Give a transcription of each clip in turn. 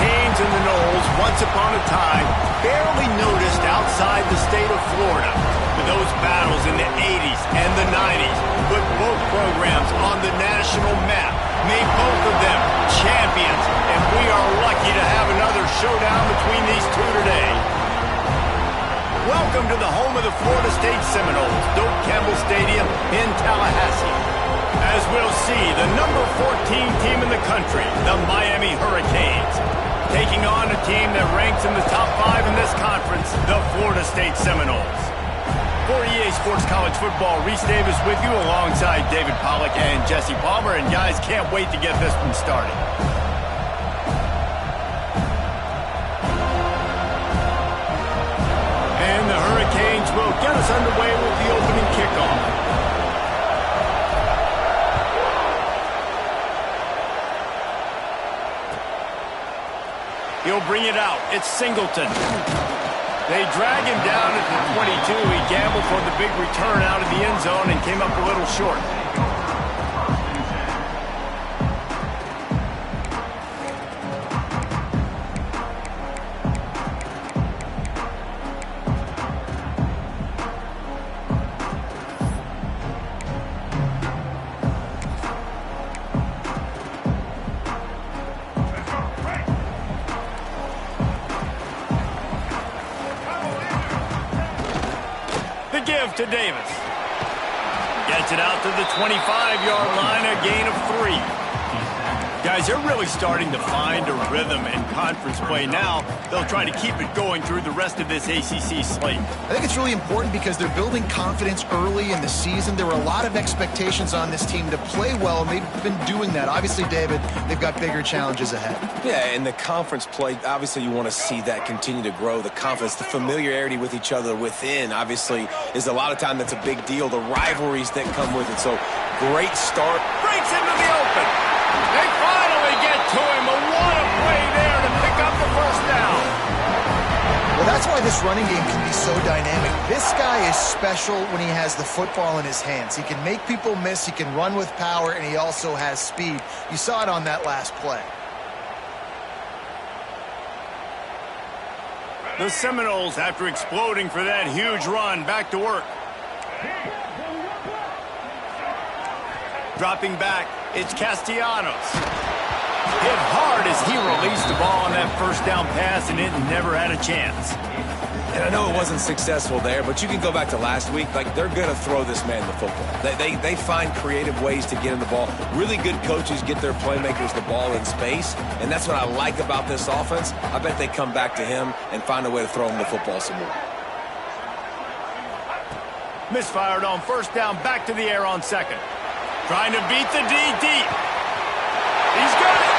Hurricanes and the Noles, once upon a time, barely noticed outside the state of Florida. But those battles in the 80s and the 90s put both programs on the national map, made both of them champions, and we are lucky to have another showdown between these two today. Welcome to the home of the Florida State Seminoles, Doak Campbell Stadium in Tallahassee. As we'll see, the number 14 team in the country, the Miami Hurricanes, taking on a team that ranks in the top 5 in this conference, the Florida State Seminoles. For EA Sports College Football, Reese Davis with you alongside David Pollack and Jesse Palmer, and guys, can't wait to get this one started. And the Hurricanes will get us underway with the opening kickoff. He'll bring it out. It's Singleton. They drag him down at the 22. He gambled for the big return out of the end zone and came up a little short. Give to Davis. Gets it out to the 25-yard line, a gain of 3. Guys, they're really starting to find a rhythm in conference play now. They'll try to keep it going through the rest of this ACC slate. I think it's really important because they're building confidence early in the season. There were a lot of expectations on this team to play well, and they've been doing that. Obviously, David, they've got bigger challenges ahead. Yeah, in the conference play, obviously you want to see that continue to grow. The confidence, the familiarity with each other within, obviously, is a lot of time that's a big deal. The rivalries that come with it. So, great start. Breaks into the open. They finally get to him. What a play there to pick up the first down. Well, that's why this running game can be so dynamic. This guy is special when he has the football in his hands. He can make people miss, he can run with power, and he also has speed. You saw it on that last play. The Seminoles, after exploding for that huge run, back to work. Dropping back, it's Castellanos. Hit hard as he released the ball on that first down pass, and it never had a chance. And I know it wasn't successful there, but you can go back to last week. Like, they're going to throw this man the football. They find creative ways to get him the ball. Really good coaches get their playmakers the ball in space, and that's what I like about this offense. I bet they come back to him and find a way to throw him the football some more. Misfired on first down, back to the air on second. Trying to beat the D deep. He's got it.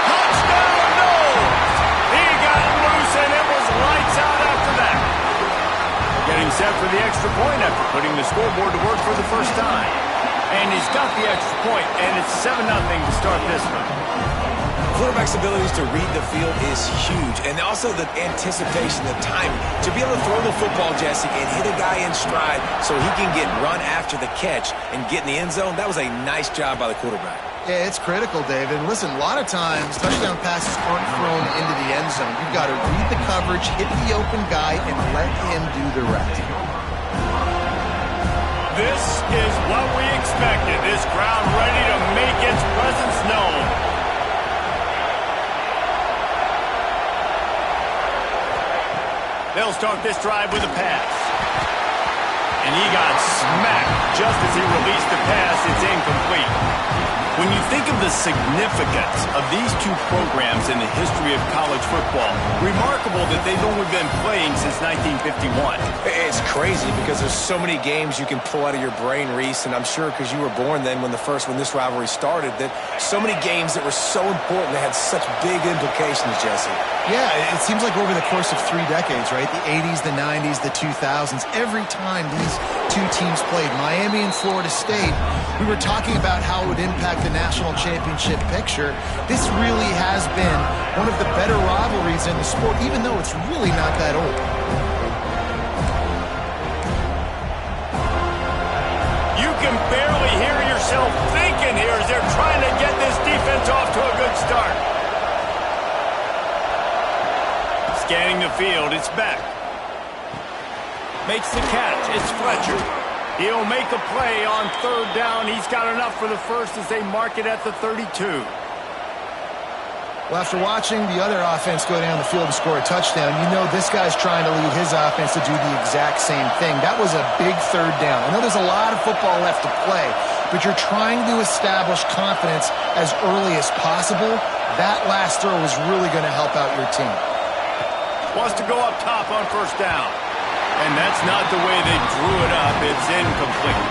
Touchdown, no! He got loose, and it was lights out after that. Getting set for the extra point after putting the scoreboard to work for the first time. And he's got the extra point, and it's 7-0 to start this one. Quarterback's abilities to read the field is huge, and also the anticipation, the timing. To be able to throw the football, Jesse, and hit a guy in stride so he can get run after the catch and get in the end zone, that was a nice job by the quarterback. Yeah, it's critical, David. Listen, a lot of times, touchdown passes aren't thrown into the end zone. You've got to read the coverage, hit the open guy, and let him do the rest. This is what we expected. This crowd ready to make its presence known. They'll start this drive with a pass. And he got smacked just as he released the pass. It's incomplete. When you think of the significance of these two programs in the history of college football, remarkable that they've only been playing since 1951. It's crazy because there's so many games you can pull out of your brain, Reese, and I'm sure because you were born then when this rivalry started, that so many games that were so important that had such big implications, Jesse. Yeah, it seems like over the course of 3 decades, right? The 80s, the 90s, the 2000s, every time these two teams played, Miami and Florida State, we were talking about how it would impact the national championship picture. This really has been one of the better rivalries in the sport, even though it's really not that old. You can barely hear yourself thinking here as they're trying to get this defense off to a good start. Scanning the field, it's Beck. Makes the catch, it's Fletcher. He'll make a play on third down. He's got enough for the first as they mark it at the 32. Well, after watching the other offense go down the field to score a touchdown, you know this guy's trying to lead his offense to do the exact same thing. That was a big third down. I know there's a lot of football left to play, but you're trying to establish confidence as early as possible. That last throw is really going to help out your team. Wants to go up top on first down. And that's not the way they drew it up. It's incomplete.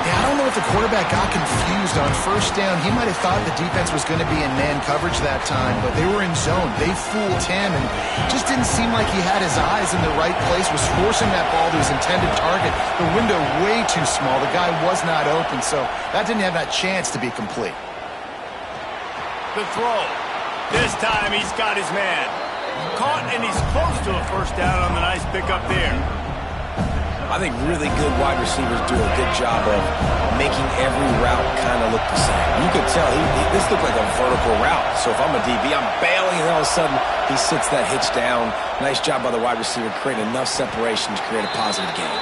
Yeah, I don't know if the quarterback got confused on first down. He might have thought the defense was going to be in man coverage that time, but they were in zone. They fooled him and just didn't seem like he had his eyes in the right place, was forcing that ball to his intended target. The window way too small. The guy was not open, so that didn't have that chance to be complete. The throw. This time he's got his man. Caught, and he's close to a first down on the nice pickup there. I think really good wide receivers do a good job of making every route kind of look the same. You could tell this looked like a vertical route. So if I'm a DB, I'm bailing, and all of a sudden he sits that hitch down. Nice job by the wide receiver, creating enough separation to create a positive gain.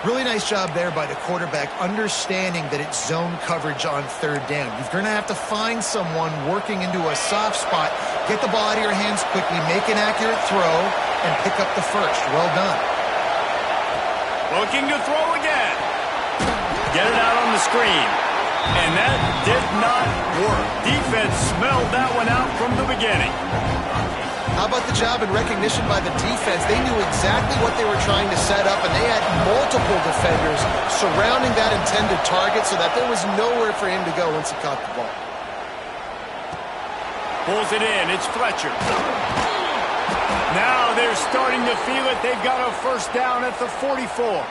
Really nice job there by the quarterback, understanding that it's zone coverage on third down. You're going to have to find someone working into a soft spot, get the ball out of your hands quickly, make an accurate throw, and pick up the first. Well done. Looking to throw again. Get it out on the screen. And that did not work. Defense smelled that one out from the beginning. How about the job and recognition by the defense? They knew exactly what they were trying to set up, and they had multiple defenders surrounding that intended target so that there was nowhere for him to go once he caught the ball. Pulls it in. It's Fletcher. Now they're starting to feel it. They've got a first down at the 44.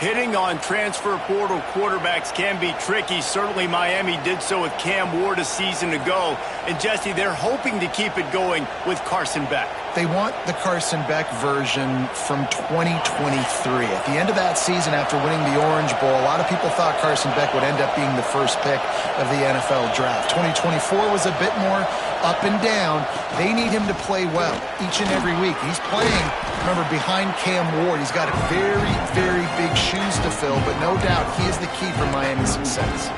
Hitting on transfer portal quarterbacks can be tricky. Certainly Miami did so with Cam Ward a season ago. And Jesse, they're hoping to keep it going with Carson Beck. They want the Carson Beck version from 2023. At the end of that season, after winning the Orange Bowl, a lot of people thought Carson Beck would end up being the first pick of the NFL draft. 2024 was a bit more up and down. They need him to play well each and every week. He's playing, remember, behind Cam Ward. He's got very, very big shoes to fill, but no doubt he is the key for Miami's success.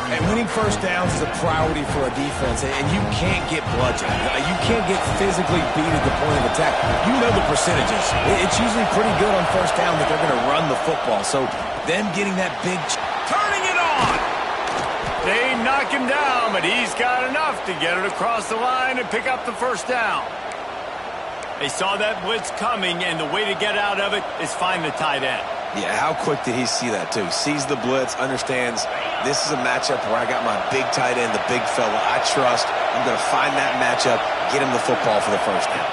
And winning first downs is a priority for a defense, and you can't get bludgeoned. You can't get physically beat at the point of attack. You know the percentages. It's usually pretty good on first down that they're going to run the football. So them getting that big... Turning it on! They knock him down, but he's got enough to get it across the line and pick up the first down. They saw that blitz coming, and the way to get out of it is find the tight end. Yeah, how quick did he see that, too? Sees the blitz, understands this is a matchup where I got my big tight end, the big fella I trust. I'm going to find that matchup, get him the football for the first down.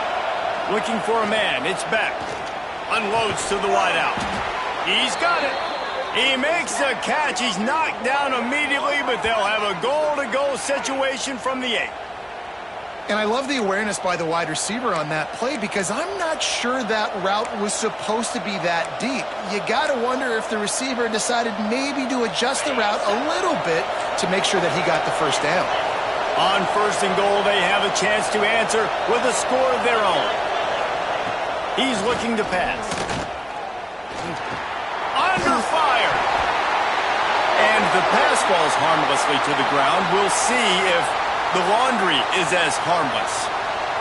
Looking for a man. It's Beck. Unloads to the wideout. He's got it. He makes a catch. He's knocked down immediately, but they'll have a goal-to-goal situation from the 8. And I love the awareness by the wide receiver on that play because I'm not sure that route was supposed to be that deep. You got to wonder if the receiver decided maybe to adjust the route a little bit to make sure that he got the first down. On first and goal, they have a chance to answer with a score of their own. He's looking to pass. Under fire. And the pass falls harmlessly to the ground. We'll see if the laundry is as harmless.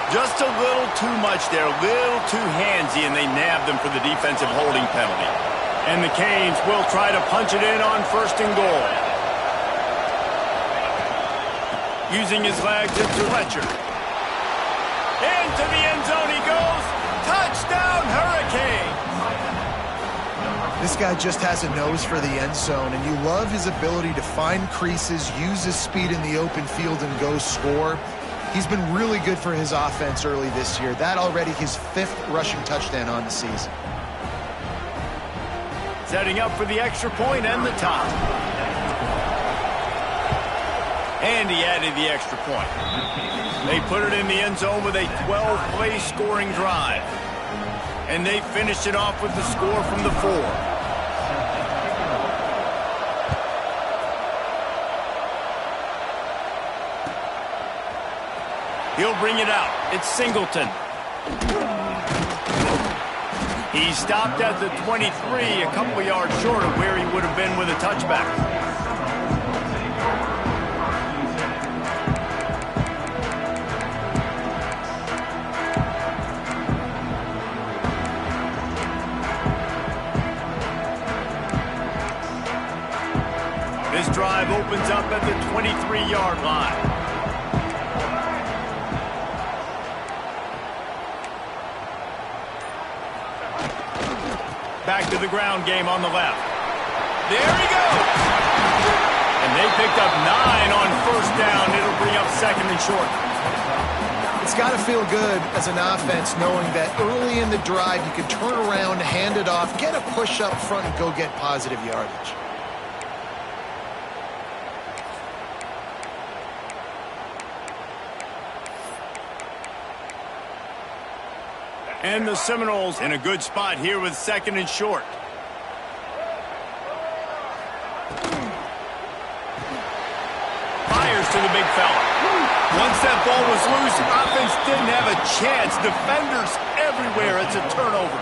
Just a little too much there, a little too handsy, and they nab them for the defensive holding penalty. And the Canes will try to punch it in on first and goal. Using his legs, it's Fletcher. Into the end zone he goes. Touchdown, Hurricanes! This guy just has a nose for the end zone, and you love his ability to find creases, use his speed in the open field, and go score. He's been really good for his offense early this year. That already his 5th rushing touchdown on the season. Setting up for the extra point and the tie. And he added the extra point. They put it in the end zone with a 12-play scoring drive. And they finished it off with the score from the 4. He'll bring it out. It's Singleton. He stopped at the 23, a couple yards short of where he would have been with a touchback. This drive opens up at the 23-yard line. Back to the ground game on the left. There he goes! And they picked up 9 on first down. It'll bring up second and short. It's got to feel good as an offense knowing that early in the drive you can turn around, hand it off, get a push up front, and go get positive yardage. And the Seminoles in a good spot here with second and short. Fires to the big fella. Once that ball was loose, offense didn't have a chance. Defenders everywhere. It's a turnover.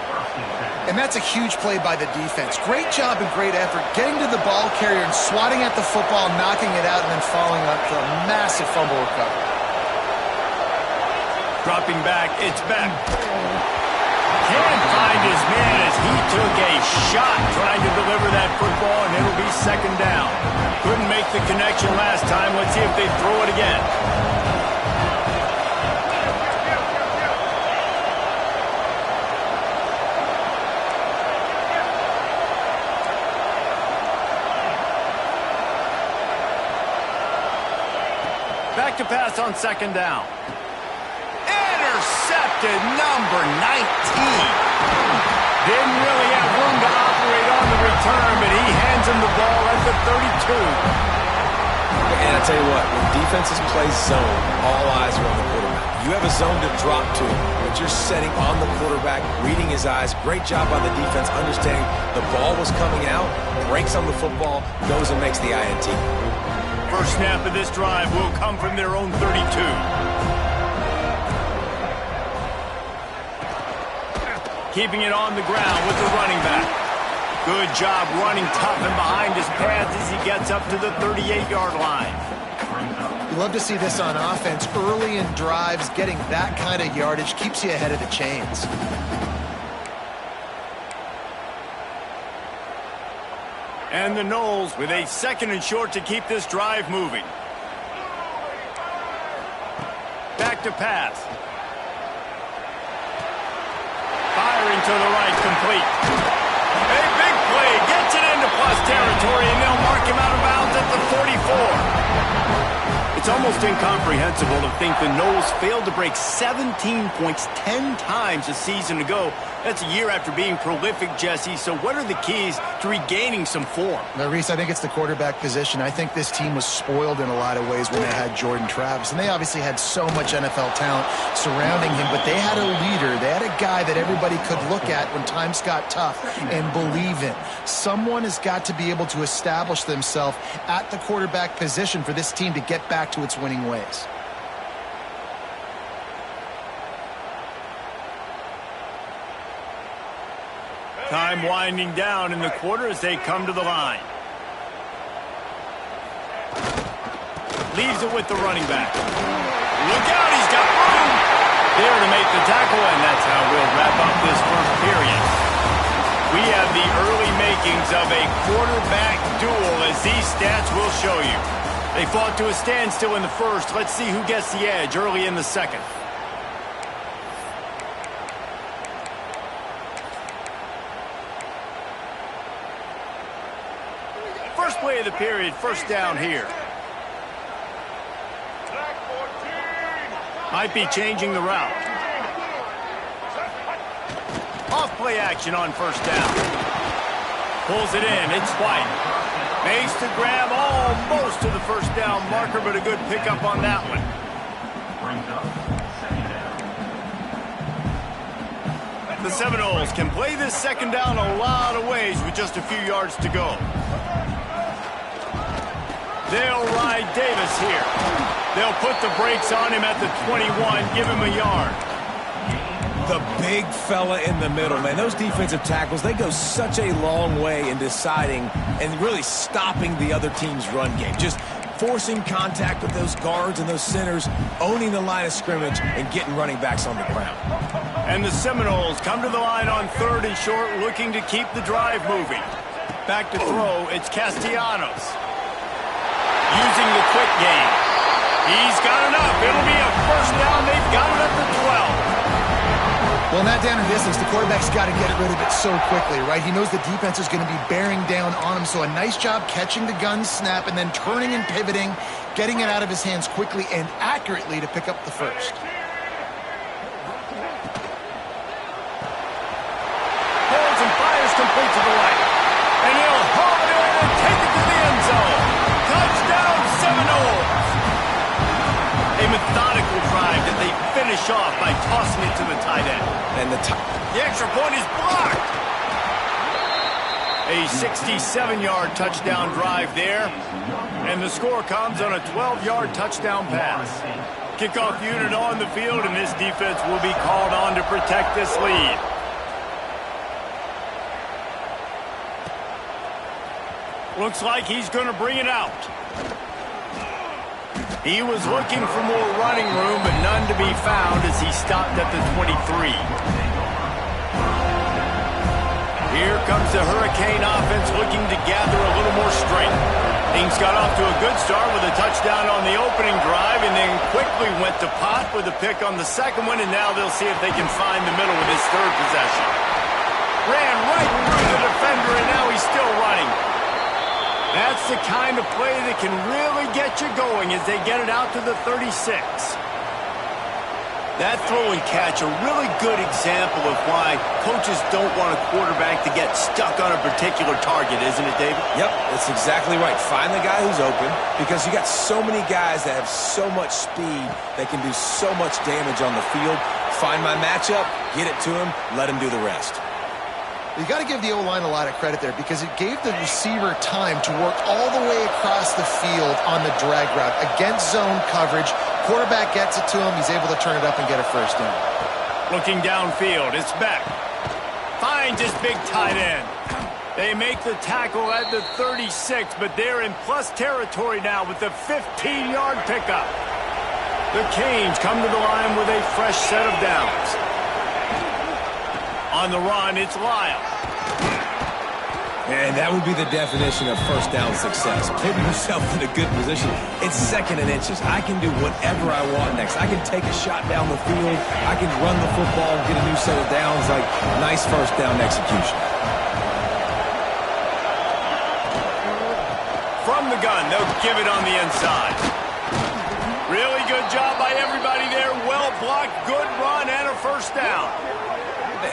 And that's a huge play by the defense. Great job and great effort getting to the ball carrier and swatting at the football, knocking it out, and then following up for a massive fumble recovery. Dropping back, it's Beck. Can't find his man as he took a shot trying to deliver that football, and it'll be second down. Couldn't make the connection last time. Let's see if they throw it again. Back to pass on second down. Intercepted, number 19. Didn't really have room to operate on the return, but he hands him the ball at the 32. And I tell you what, when defenses play zone, all eyes are on the quarterback. You have a zone to drop to, but you're setting on the quarterback, reading his eyes. Great job by the defense, understanding the ball was coming out, breaks on the football, goes and makes the INT. First snap of this drive will come from their own 32. Keeping it on the ground with the running back. Good job running tough and behind his pads as he gets up to the 38-yard line. You love to see this on offense. Early in drives, getting that kind of yardage keeps you ahead of the chains. And the Noles with a second and short to keep this drive moving. Back to pass. Firing to the right, complete. A big play, gets it into plus territory, and they'll mark him out of bounds at the 44. It's almost incomprehensible to think the Noles failed to break 17 points 10 times a season ago. That's a year after being prolific, Jesse. So what are the keys to regaining some form? Now, Reese, I think it's the quarterback position. I think this team was spoiled in a lot of ways when they had Jordan Travis. And they obviously had so much NFL talent surrounding him. But they had a leader. They had a guy that everybody could look at when times got tough and believe in. Someone has got to be able to establish themselves at the quarterback position for this team to get back to its winning ways. Time winding down in the quarter as they come to the line. Leaves it with the running back. Look out, he's got room. There to make the tackle, and that's how we'll wrap up this first period. We have the early makings of a quarterback duel, as these stats will show you. They fought to a standstill in the first. Let's see who gets the edge early in the second. First play of the period, first down here. Might be changing the route. Off play action on first down. Pulls it in, it's White. Makes the grab almost to the first down marker, but a good pickup on that one. The Seminoles can play this second down a lot of ways with just a few yards to go. They'll ride Davis here. They'll put the brakes on him at the 21, give him a yard. The big fella in the middle, man. Those defensive tackles, they go such a long way in deciding and really stopping the other team's run game. Just forcing contact with those guards and those centers, owning the line of scrimmage, and getting running backs on the ground. And the Seminoles come to the line on 3rd and short, looking to keep the drive moving. Back to throw, it's Castellanos. Using the quick game. He's got enough. It'll be a first down. They've got it up to 12. Well, in that down and distance, the quarterback's got to get rid of it so quickly, right? He knows the defense is going to be bearing down on him, so a nice job catching the gun snap and then turning and pivoting, getting it out of his hands quickly and accurately to pick up the first. Holds and fires complete to the right. And he'll haul it in and take it to the end zone. Touchdown, Seminoles! A methodical drive that they finish off by tossing it to the tight end. And the extra point is blocked. A 67-yard touchdown drive there. And the score comes on a 12-yard touchdown pass. Kickoff unit on the field, and this defense will be called on to protect this lead. Looks like he's going to bring it out. He was looking for more running room, but none to be found as he stopped at the 23. Here comes the Hurricane offense looking to gather a little more strength. Things got off to a good start with a touchdown on the opening drive and then quickly went to pot with a pick on the second one, and now they'll see if they can find the middle with his third possession. Ran right through the defender, and now he's still running. That's the kind of play that can really get you going as they get it out to the 36. That throw and catch, a really good example of why coaches don't want a quarterback to get stuck on a particular target, isn't it, David? Yep, that's exactly right. Find the guy who's open, because you got so many guys that have so much speed that can do so much damage on the field. Find my matchup, get it to him, let him do the rest. You got to give the O-line a lot of credit there because it gave the receiver time to work all the way across the field on the drag route against zone coverage. Quarterback gets it to him. He's able to turn it up and get a first down. Looking downfield, it's Beck. Finds his big tight end. They make the tackle at the 36, but they're in plus territory now with the 15-yard pickup. The Canes come to the line with a fresh set of downs. On the run, it's Lyle. And that would be the definition of first down success. Putting yourself in a good position. It's 2nd and inches. I can do whatever I want next. I can take a shot down the field. I can run the football and get a new set of downs. Like, nice first down execution. From the gun, they'll give it on the inside. Really good job by everybody there. Well blocked, good run, and a first down.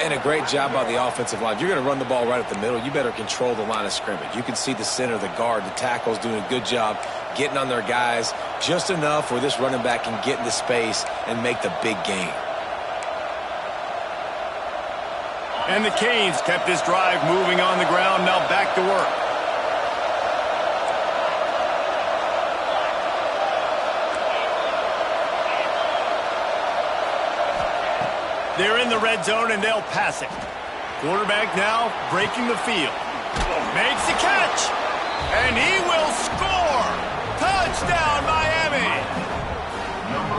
And a great job by the offensive line. If you're going to run the ball right at the middle, you better control the line of scrimmage. You can see the center, the guard, the tackles doing a good job getting on their guys just enough where this running back can get into space and make the big gain. And the Canes kept this drive moving on the ground. Now back to work. They're in the red zone, and they'll pass it. Quarterback now breaking the field. Makes the catch. And he will score. Touchdown, Miami.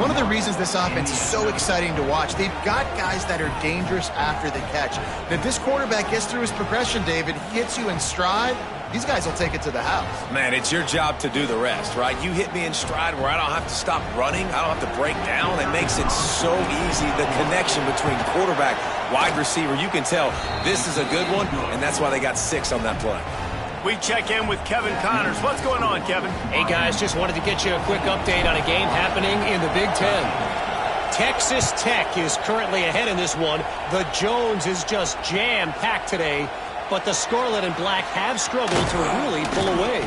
One of the reasons this offense is so exciting to watch, they've got guys that are dangerous after the catch. And if this quarterback gets through his progression, David, he hits you in stride, these guys will take it to the house. Man, it's your job to do the rest, right? You hit me in stride where I don't have to stop running. I don't have to break down. It makes it so easy. The connection between quarterback, wide receiver, you can tell this is a good one, and that's why they got 6 on that play. We check in with Kevin Connors. What's going on, Kevin? Hey, guys, just wanted to get you a quick update on a game happening in the Big Ten. Texas Tech is currently ahead in this one. The Jones is just jam-packed today, but the Scarlet and Black have struggled to really pull away.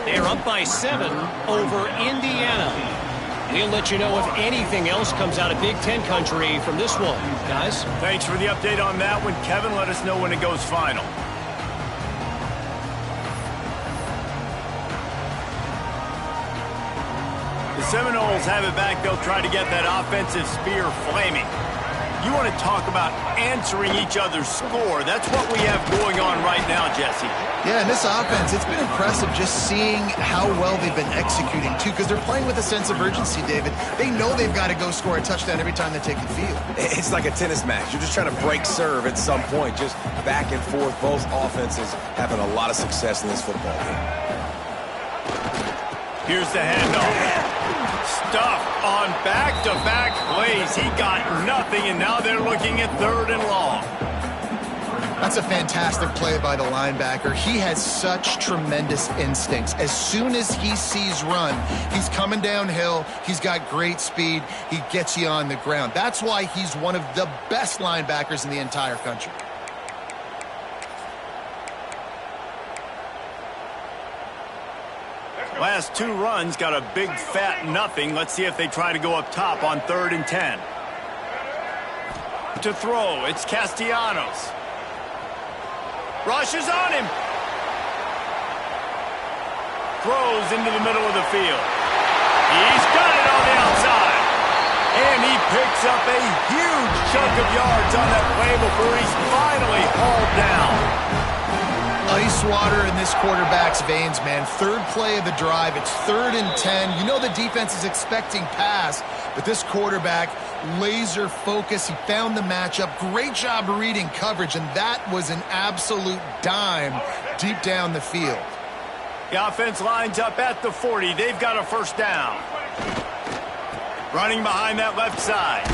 They're up by 7 over Indiana. We'll let you know if anything else comes out of Big Ten country from this one, guys. Thanks for the update on that one, Kevin. Let us know when it goes final. The Seminoles have it back. They'll try to get that offensive spear flaming. You want to talk about answering each other's score. That's what we have going on right now, Jesse. Yeah, and this offense, it's been impressive just seeing how well they've been executing, too, because they're playing with a sense of urgency, David. They know they've got to go score a touchdown every time they take the field. It's like a tennis match. You're just trying to break serve at some point, just back and forth. Both offenses having a lot of success in this football game. Here's the handoff. Stuffed on back-to-back plays. He got nothing, and now they're looking at 3rd and long. That's a fantastic play by the linebacker. He has such tremendous instincts. As soon as he sees run, he's coming downhill. He's got great speed. He gets you on the ground. That's why he's one of the best linebackers in the entire country. Last 2 runs got a big fat nothing. Let's see if they try to go up top on 3rd and 10. To throw, it's Castellanos. Rushes on him. Throws into the middle of the field. He's got it on the outside. And he picks up a huge chunk of yards on that play before he's finally hauled down. Ice water in this quarterback's veins, man. 3rd play of the drive. It's 3rd and 10. You know the defense is expecting pass, but this quarterback, laser focus. He found the matchup. Great job reading coverage, and that was an absolute dime deep down the field. The offense lines up at the 40. They've got a 1st down. Running behind that left side.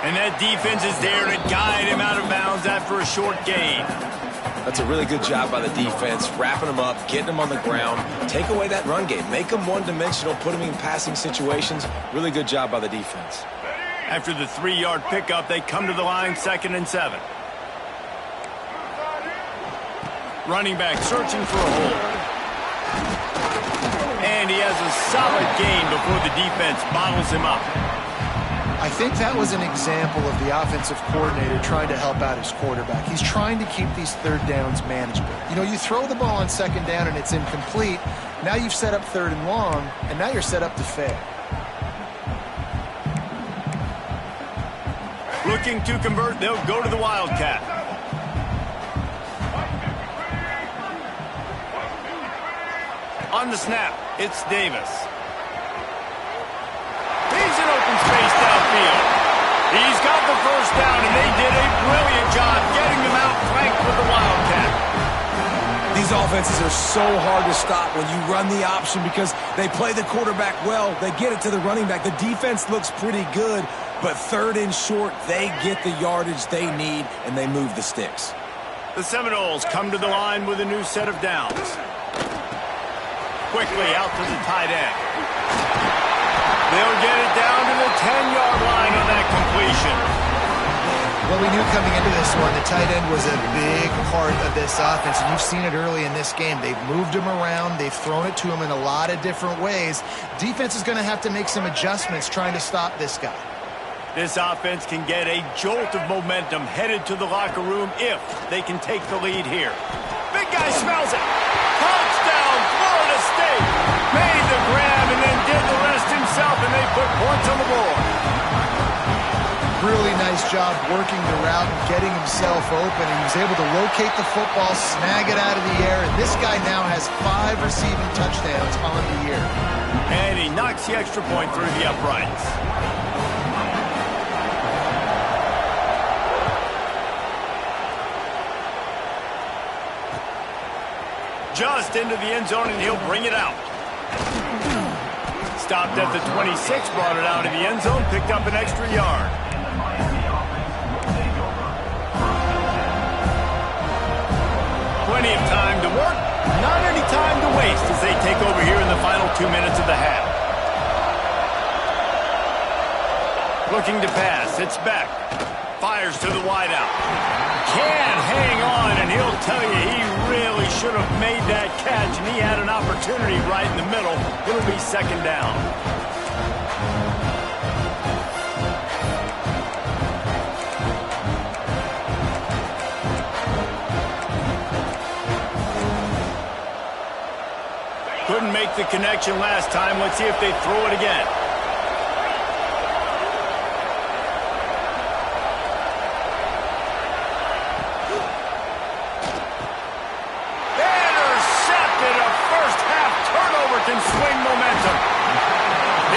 And that defense is there to guide him out of bounds after a short gain. That's a really good job by the defense, wrapping them up, getting them on the ground. Take away that run game. Make them one-dimensional, put them in passing situations. Really good job by the defense. After the 3-yard pickup, they come to the line 2nd and 7. Running back searching for a hole. And he has a solid gain before the defense bottles him up. I think that was an example of the offensive coordinator trying to help out his quarterback. He's trying to keep these 3rd downs manageable. You know, you throw the ball on 2nd down and it's incomplete. Now you've set up 3rd and long, and now you're set up to fail. Looking to convert, they'll go to the Wildcat. On the snap, it's Davis. He's in open space downfield. He's got the 1st down, and they did a brilliant job getting them out flanked with the Wildcat. These offenses are so hard to stop when you run the option because they play the quarterback well. They get it to the running back. The defense looks pretty good, but 3rd and short, they get the yardage they need, and they move the sticks. The Seminoles come to the line with a new set of downs. Quickly out to the tight end. They'll get it down to the 10-yard line on that completion. Well, we knew coming into this one, the tight end was a big part of this offense, and you've seen it early in this game. They've moved him around. They've thrown it to him in a lot of different ways. Defense is going to have to make some adjustments trying to stop this guy. This offense can get a jolt of momentum headed to the locker room if they can take the lead here. Big guy smells it. Touchdown, Florida State. Made the grab and then did the rest himself, and they put points on the board. Really nice job working the route and getting himself open. He was able to locate the football, snag it out of the air, and this guy now has 5 receiving touchdowns on the year. And he knocks the extra point through the uprights. Just into the end zone, and he'll bring it out. Stopped at the 26, brought it out of the end zone, picked up an extra yard. Plenty of time to work, not any time to waste as they take over here in the final 2 minutes of the half. Looking to pass, it's back. Fires to the wideout. Can't hang on, and he'll tell you he really should have made that catch, and he had an opportunity right in the middle. It'll be 2nd down. Couldn't make the connection last time. Let's see if they throw it again. Intercepted. A first-half turnover can swing momentum.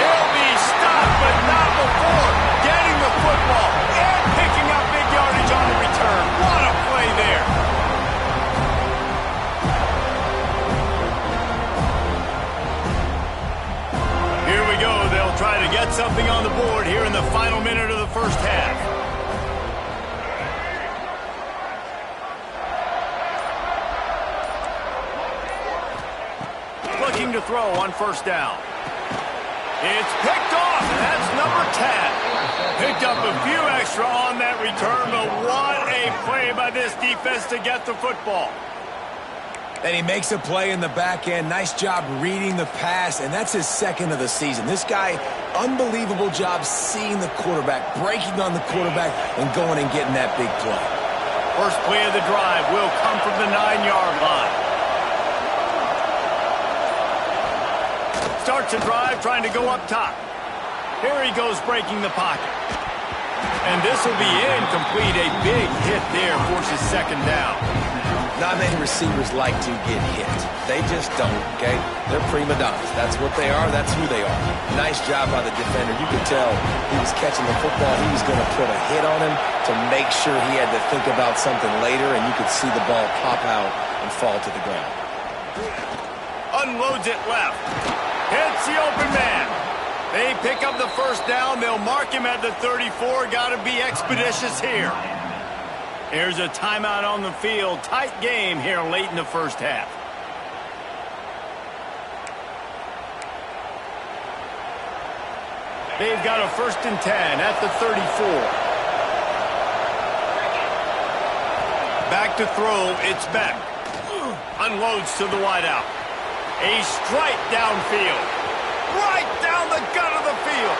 They'll be stopped, but not before getting the football and picking up big yardage on the return. What a play there. Here we go. They'll try to get something on the board here in the final minute of the first half. Looking to throw on first down. It's picked off, and that's number 10. Picked up a few extra on that return, but what a play by this defense to get the football. And he makes a play in the back end. Nice job reading the pass, and that's his second of the season. This guy, unbelievable job seeing the quarterback, breaking on the quarterback, and going and getting that big play. First play of the drive will come from the 9-yard line. Starts a drive trying to go up top. Here he goes breaking the pocket. And this will be incomplete. A big hit there forces second down. Not many receivers like to get hit. They just don't, okay? They're prima donnas. That's what they are. That's who they are. Nice job by the defender. You could tell he was catching the football. He was going to put a hit on him to make sure he had to think about something later, and you could see the ball pop out and fall to the ground. Unloads it left. Hits the open man. They pick up the first down. They'll mark him at the 34. Got to be expeditious here. Here's a timeout on the field. Tight game here late in the first half. They've got a 1st and 10 at the 34. Back to throw. It's Beck. Unloads to the wideout. A strike downfield. Right down the gut of the field.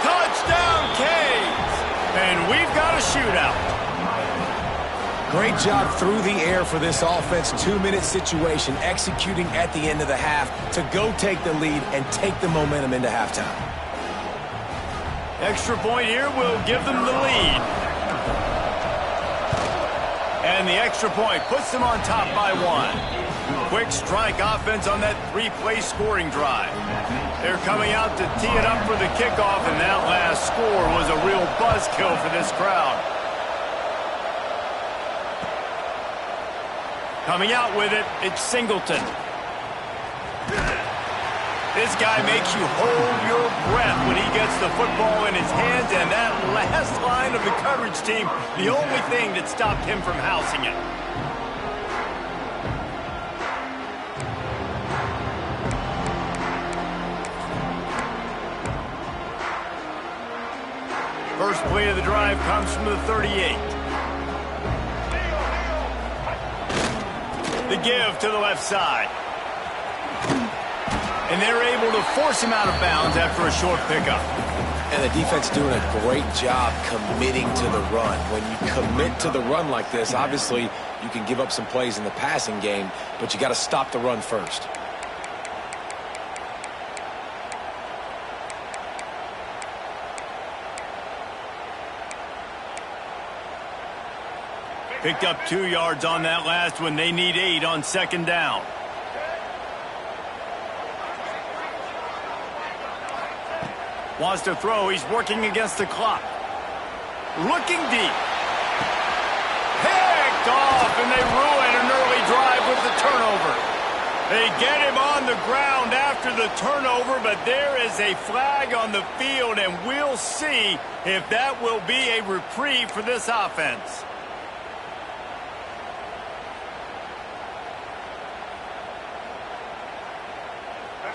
Touchdown, Canes. And we've got a shootout. Great job through the air for this offense. 2-minute situation, executing at the end of the half to go take the lead and take the momentum into halftime. Extra point here will give them the lead. And the extra point puts them on top by 1. Quick strike offense on that 3-play scoring drive. They're coming out to tee it up for the kickoff, and that last score was a real buzzkill for this crowd. Coming out with it, it's Singleton. This guy makes you hold your breath when he gets the football in his hands, and that last line of the coverage team, the only thing that stopped him from housing it. First play of the drive comes from the 38. The give to the left side. And they're able to force him out of bounds after a short pickup. And the defense doing a great job committing to the run. When you commit to the run like this, obviously you can give up some plays in the passing game, but you got to stop the run first. Picked up 2 yards on that last one. They need 8 on second down. Wants to throw. He's working against the clock. Looking deep. Picked off, and they ruin an early drive with the turnover. They get him on the ground after the turnover, but there is a flag on the field, and we'll see if that will be a reprieve for this offense.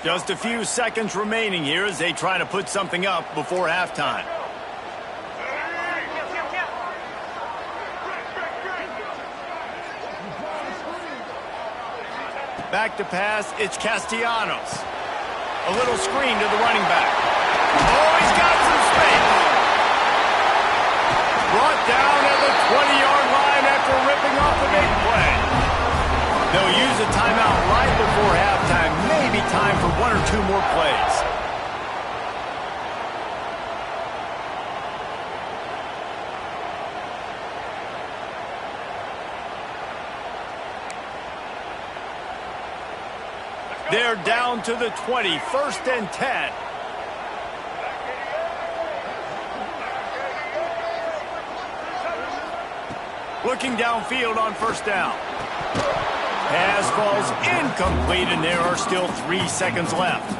Just a few seconds remaining here as they try to put something up before halftime. Back to pass, it's Castellanos. A little screen to the running back. Oh, he's got some space. Brought down at the 20-yard line after ripping off the big play. They'll use a timeout right before halftime. Maybe time time for one or two more plays. They're down to the 20, 1st and 10. Looking downfield on 1st down. Pass falls incomplete, and there are still 3 seconds left.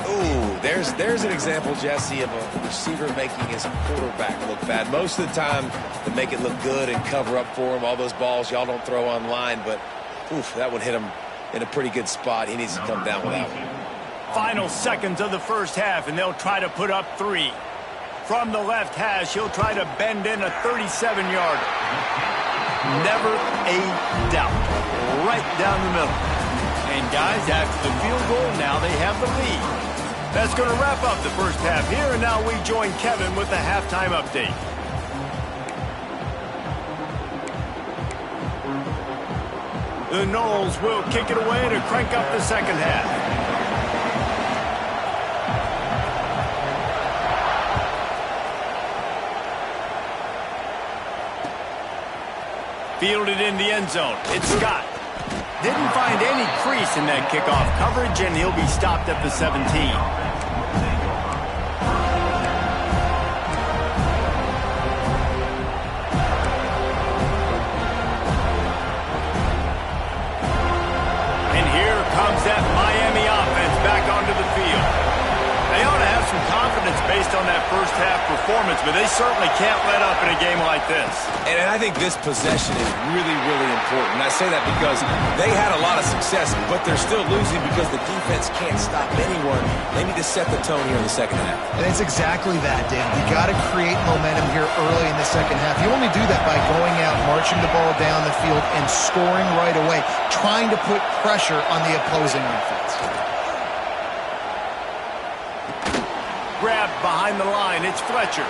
Ooh, there's an example, Jesse, of a receiver making his quarterback look bad. Most of the time, they make it look good and cover up for him. All those balls y'all don't throw online, but oof, that would hit him in a pretty good spot. He needs to come down with that one. Final seconds of the 1st half, and they'll try to put up 3. From the left hash, he'll try to bend in a 37-yarder. Never a doubt. Right down the middle. And guys, after the field goal, now they have the lead. That's going to wrap up the 1st half here, and now we join Kevin with the halftime update. The Noles will kick it away to crank up the 2nd half. Fielded in the end zone. It's Scott. Didn't find any crease in that kickoff coverage, and he'll be stopped at the 17. That Miami offense back onto the field. They ought to have some confidence based on that 1st half performance, but they certainly can't let up in a game like this. And I think this possession is really, really important. I say that because they had a lot of success, but they're still losing because the defense can't stop anyone. They need to set the tone here in the 2nd half. And it's exactly that, Dan. You got to create momentum here early in the 2nd half. You only do that by going out, marching the ball down the field, and scoring right away, trying to put pressure on the opposing offense. Grabbed behind the line. It's Fletcher.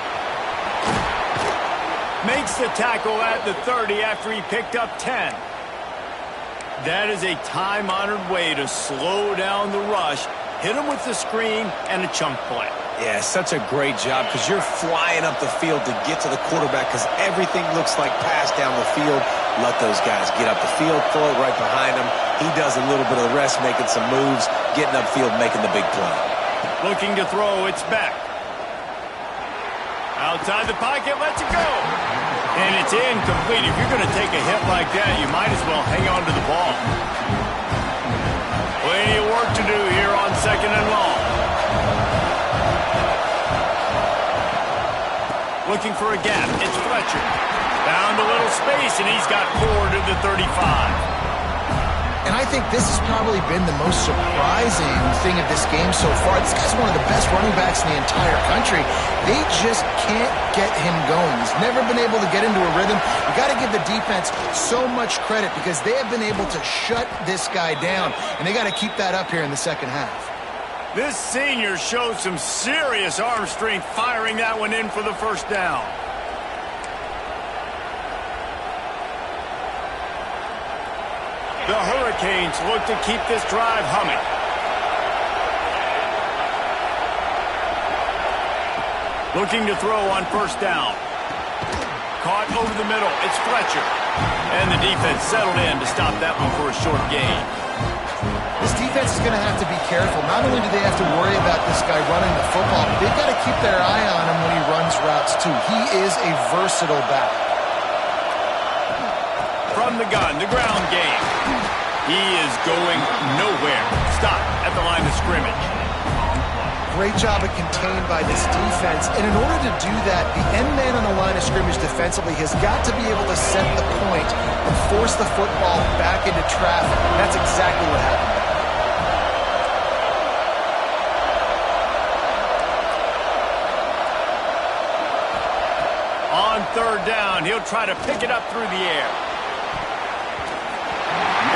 Makes the tackle at the 30 after he picked up 10. That is a time-honored way to slow down the rush, hit him with the screen, and a chunk play. Yeah, such a great job because you're flying up the field to get to the quarterback because everything looks like pass down the field. Let those guys get up the field, throw it right behind him. He does a little bit of the rest, making some moves, getting upfield, making the big play. Looking to throw, it's back. Outside the pocket, lets it go. And it's incomplete. If you're going to take a hit like that, you might as well hang on to the ball. Plenty of work to do here on 2nd and long. Looking for a gap. It's Fletcher. Found a little space, and he's got 4 to the 35. And I think this has probably been the most surprising thing of this game so far. This guy's one of the best running backs in the entire country. They just can't get him going. He's never been able to get into a rhythm. You got to give the defense so much credit because they have been able to shut this guy down, and they got to keep that up here in the 2nd half. This senior showed some serious arm strength firing that one in for the 1st down. The Hurricanes look to keep this drive humming. Looking to throw on 1st down. Caught over the middle. It's Fletcher. And the defense settled in to stop that one for a short gain. This defense is going to have to be careful. Not only do they have to worry about this guy running the football, but they've got to keep their eye on him when he runs routes too. He is a versatile back. From the gun, the ground game. He is going nowhere. Stop at the line of scrimmage. Great job at contained by this defense. And in order to do that, the end man on the line of scrimmage defensively has got to be able to set the point and force the football back into traffic. And that's exactly what happened. On 3rd down, he'll try to pick it up through the air.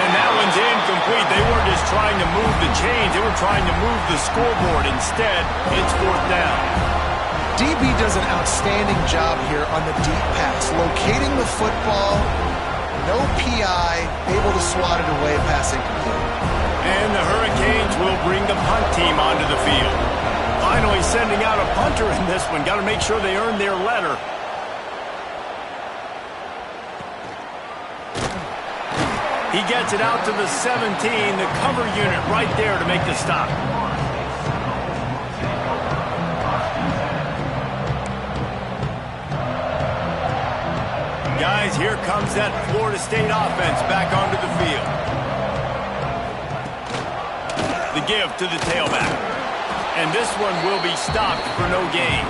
And that one's incomplete. They weren't just trying to move the chains. They were trying to move the scoreboard. Instead, it's 4th down. DB does an outstanding job here on the deep pass. Locating the football, no PI, able to swat it away, passing complete. And the Hurricanes will bring the punt team onto the field. Finally sending out a punter in this one. Got to make sure they earn their letter. He gets it out to the 17, the cover unit right there to make the stop. Guys, here comes that Florida State offense back onto the field. The give to the tailback. And this one will be stopped for no gain.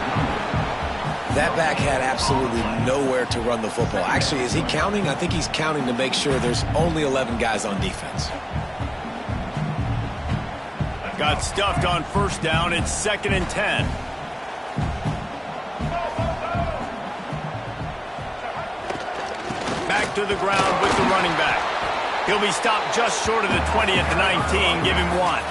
That back had absolutely nowhere to run the football. Actually, is he counting? I think he's counting to make sure there's only 11 guys on defense. Got stuffed on first down. It's 2nd and 10. Back to the ground with the running back. He'll be stopped just short of the 20 at the 19. Give him 1.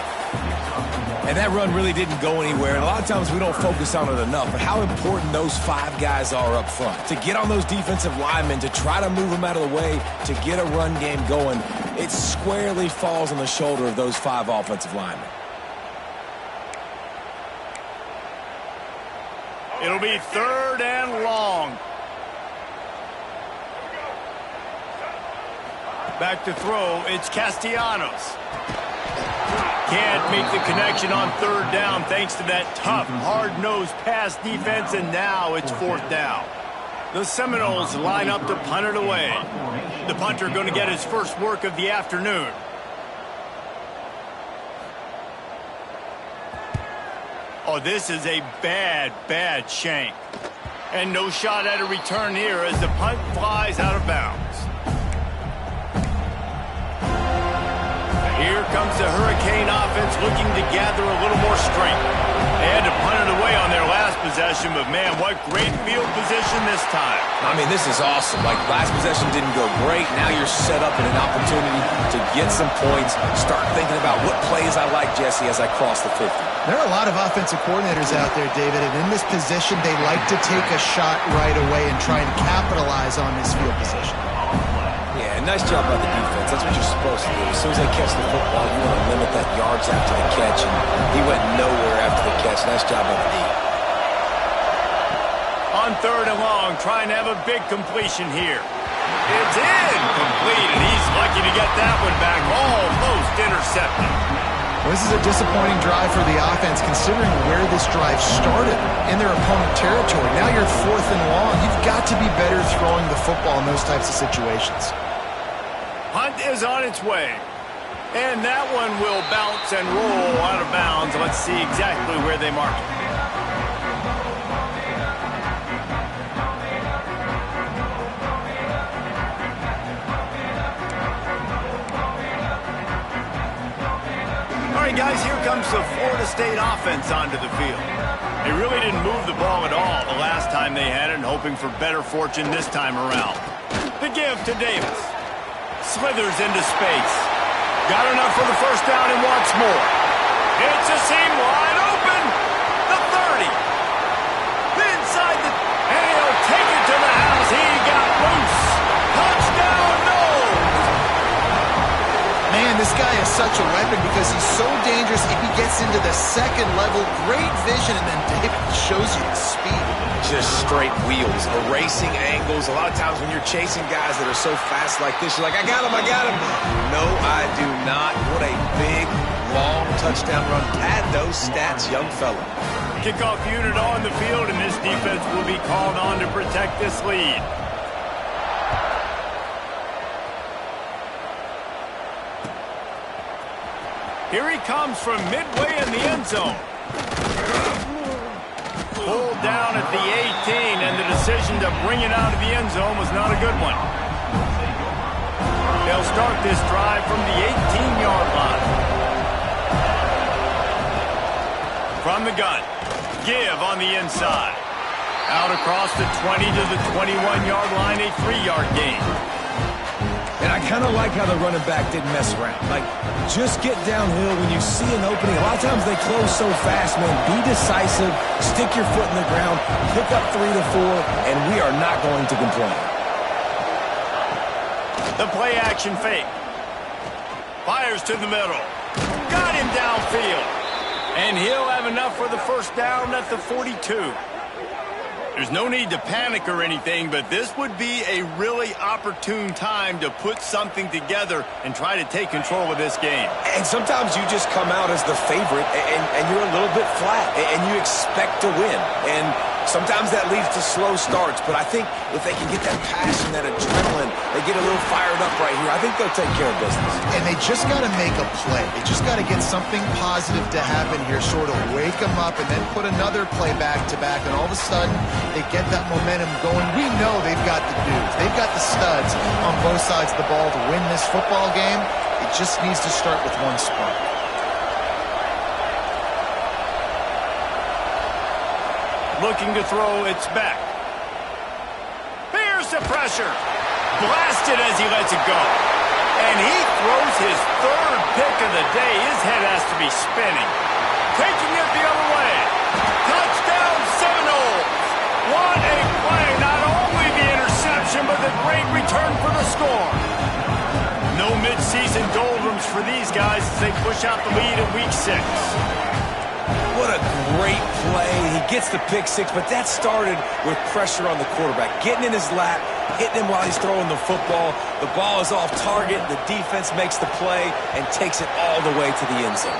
And that run really didn't go anywhere. And a lot of times we don't focus on it enough. But how important those 5 guys are up front. To get on those defensive linemen, to try to move them out of the way, to get a run game going, it squarely falls on the shoulder of those 5 offensive linemen. It'll be 3rd and long. Back to throw, it's Castellanos. Can't make the connection on 3rd down thanks to that tough, hard-nosed pass defense, and now it's 4th down. The Seminoles line up to punt it away. The punter going to get his first work of the afternoon. Oh, this is a bad, bad shank. And no shot at a return here as the punt flies out of bounds. Here comes the Hurricane offense looking to gather a little more strength. They had to punt it away on their last possession, but man, what great field position this time. I mean, this is awesome. Like, last possession didn't go great. Now you're set up in an opportunity to get some points. Start thinking about what plays I like, Jesse, as I cross the 50. There are a lot of offensive coordinators out there, David, and in this position, they like to take a shot right away and try and capitalize on this field position. Yeah, nice job by the defense. That's what you're supposed to do. As soon as they catch the football, you want to limit that yards after the catch, and he went nowhere after the catch. Nice job by the D. On 3rd and long, trying to have a big completion here. It's incomplete, and he's lucky to get that one back. Almost intercepted. Well, this is a disappointing drive for the offense, considering where this drive started in their opponent territory. Now you're 4th and long. You've got to be better throwing the football in those types of situations. Punt is on its way. And that one will bounce and roll out of bounds. Let's see exactly where they mark it. Guys, here comes the Florida State offense onto the field. They really didn't move the ball at all the last time they had it, and hoping for better fortune this time around. The give to Davis. Slithers into space. Got enough for the first down and wants more. It's a seam wide open. The 30. Inside the... And he'll take it to the house. He got loose. Touchdown, no! Man, this guy is such a weapon because he's so dangerous if he gets into the 2nd level. Great vision, and then David shows you the speed. Just straight wheels, erasing angles. A lot of times when you're chasing guys that are so fast like this, you're like, I got him, I got him. No, I do not. What a big, long touchdown run. Pad those stats, young fella. Kickoff unit on the field, and this defense will be called on to protect this lead. Here he comes from midway in the end zone. Pulled down at the 18, and the decision to bring it out of the end zone was not a good one. They'll start this drive from the 18-yard line. From the gun, give on the inside. Out across the 20 to the 21-yard line, a 3-yard gain. And I kind of like how the running back didn't mess around. Like, just get downhill when you see an opening. A lot of times they close so fast, man. Be decisive, stick your foot in the ground, pick up 3 to 4, and we are not going to complain. The play action fake. Fires to the middle. Got him downfield. And he'll have enough for the first down at the 42. There's no need to panic or anything, but this would be a really opportune time to put something together and try to take control of this game. And sometimes you just come out as the favorite, and you're a little bit flat, and you expect to win. And sometimes that leads to slow starts, but I think if they can get that passion, that adrenaline, they get a little fired up right here, I think they'll take care of business. And they just got to make a play. They just got to get something positive to happen here, sort of wake them up, and then put another play back-to-back, and all of a sudden they get that momentum going. We know they've got the dudes. They've got the studs on both sides of the ball to win this football game. It just needs to start with one spark. Looking to throw, it's back. Here's the pressure. Blasted as he lets it go. And he throws his third pick of the day. His head has to be spinning. Taking it the other way. Touchdown Seminoles. What a play. Not only the interception, but the great return for the score. No midseason doldrums for these guys as they push out the lead in Week 6. What a great play. He gets the pick six, but that started with pressure on the quarterback. Getting in his lap, hitting him while he's throwing the football. The ball is off target. The defense makes the play and takes it all the way to the end zone.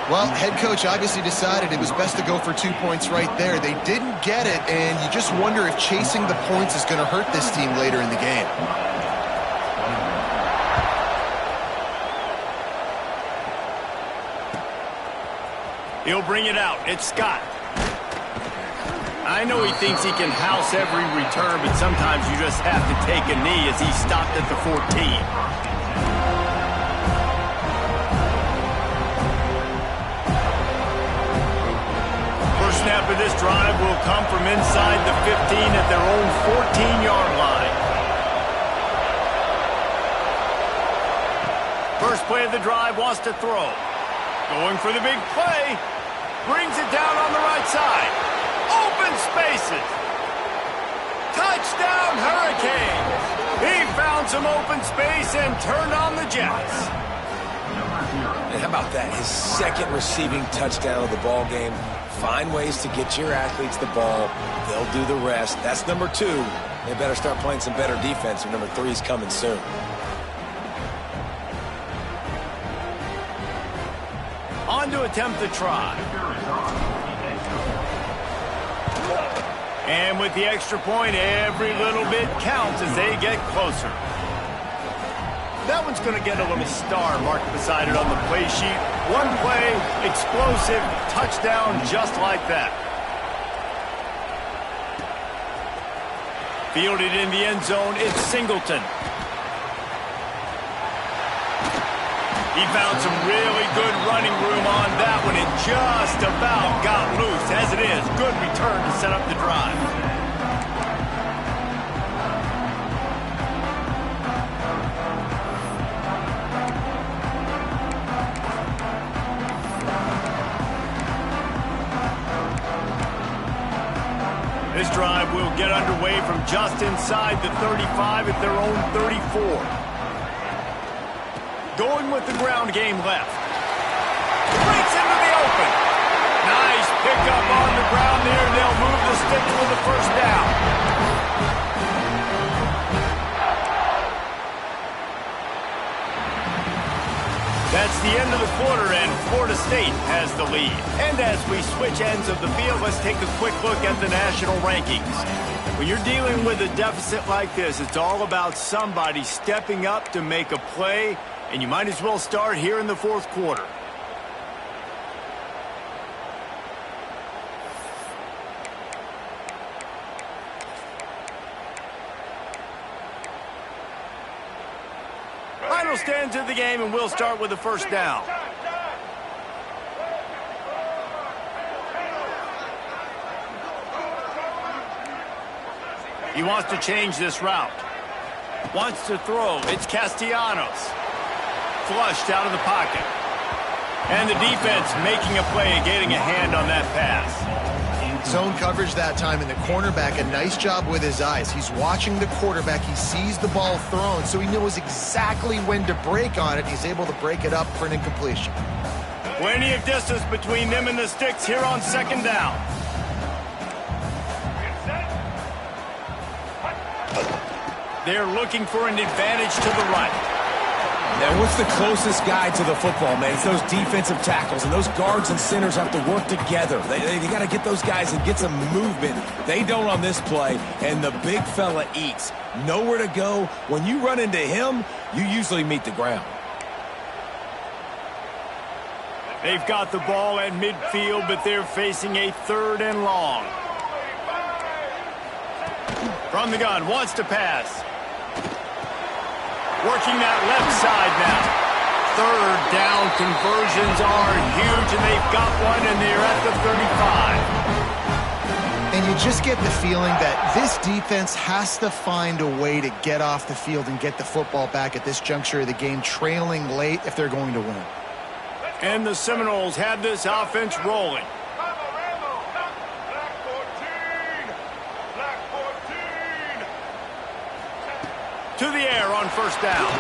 Well, head coach obviously decided it was best to go for 2 points right there. They didn't get it, and you just wonder if chasing the points is going to hurt this team later in the game. He'll bring it out. It's Scott. I know he thinks he can house every return, but sometimes you just have to take a knee as he stopped at the 14. First snap of this drive will come from inside the 15 at their own 14-yard line. First play of the drive wants to throw. Going for the big play. Brings it down on the right side. Open spaces. Touchdown Hurricanes. He found some open space and turned on the Jets. And how about that? His second receiving touchdown of the ball game. Find ways to get your athletes the ball. They'll do the rest. That's number 2. They better start playing some better defense, and number 3 is coming soon. On to attempt the try. And with the extra point, every little bit counts as they get closer. That one's going to get a little star marked beside it on the play sheet. One play, explosive, touchdown just like that. Fielded in the end zone, it's Singleton. He found some really good running room on that one and just about got loose. As it is, good return to set up the drive. This drive will get underway from just inside the 35 at their own 34. Going with the ground game left. Breaks into the open. Nice pickup on the ground there. They'll move the stick for the first down. That's the end of the quarter, and Florida State has the lead. And as we switch ends of the field, let's take a quick look at the national rankings. When you're dealing with a deficit like this, it's all about somebody stepping up to make a play, and you might as well start here in the fourth quarter. Final stands of the game, and we'll start with the first down. He wants to change this route. Wants to throw. It's Castellanos. Flushed out of the pocket. And the defense making a play and getting a hand on that pass. Zone coverage that time, and the cornerback, a nice job with his eyes. He's watching the quarterback. He sees the ball thrown, so he knows exactly when to break on it. He's able to break it up for an incompletion. Plenty of distance between them and the sticks here on second down. They're looking for an advantage to the right. Now, what's the closest guy to the football, man? It's those defensive tackles, and those guards and centers have to work together. They got to get those guys and get some movement. They don't on this play, and the big fella eats. Nowhere to go. When you run into him, you usually meet the ground. They've got the ball at midfield, but they're facing a 3rd and long. From the gun, wants to pass. Working that left side now. 3rd down conversions are huge, and they've got one, and they're at the 35. And you just get the feeling that this defense has to find a way to get off the field and get the football back at this juncture of the game, trailing late if they're going to win. And the Seminoles have this offense rolling. To the air on 1st down.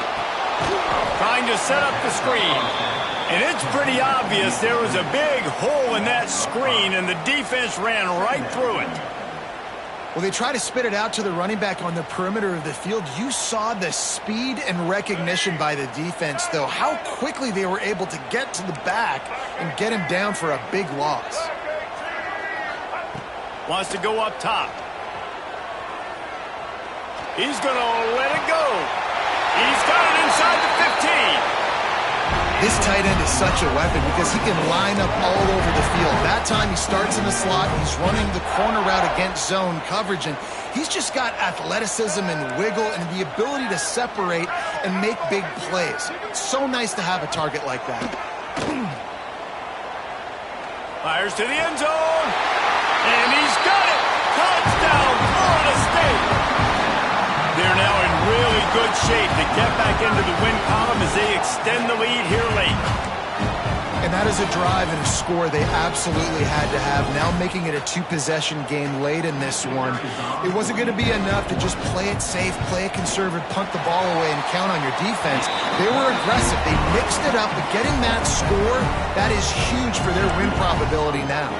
Trying to set up the screen. And it's pretty obvious there was a big hole in that screen, and the defense ran right through it. Well, they try to spit it out to the running back on the perimeter of the field. You saw the speed and recognition by the defense, though, how quickly they were able to get to the back and get him down for a big loss. Wants to go up top. He's going to let it go. He's got it inside the 15. This tight end is such a weapon because he can line up all over the field. That time he starts in the slot. He's running the corner route against zone coverage, and he's just got athleticism and wiggle and the ability to separate and make big plays. It's so nice to have a target like that. Fires to the end zone, and he's got it. Touchdown, Florida State. They're now in really good shape to get back into the win column as they extend the lead here late. And that is a drive and a score they absolutely had to have. Now making it a 2-possession game late in this one. It wasn't going to be enough to just play it safe, play it conservative, punt the ball away, and count on your defense. They were aggressive. They mixed it up, but getting that score, that is huge for their win probability now.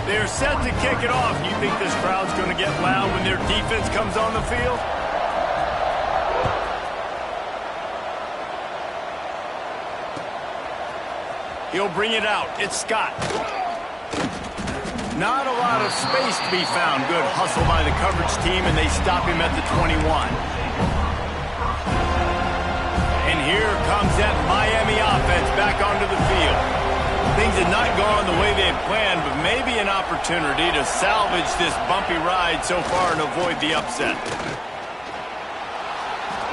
They're set to kick it off. You think this crowd's going to get loud when their defense comes on the field? He'll bring it out. It's Scott. Not a lot of space to be found. Good hustle by the coverage team, and they stop him at the 21. And here comes that Miami offense back onto the field. Things had not gone the way they had planned, but maybe an opportunity to salvage this bumpy ride so far and avoid the upset.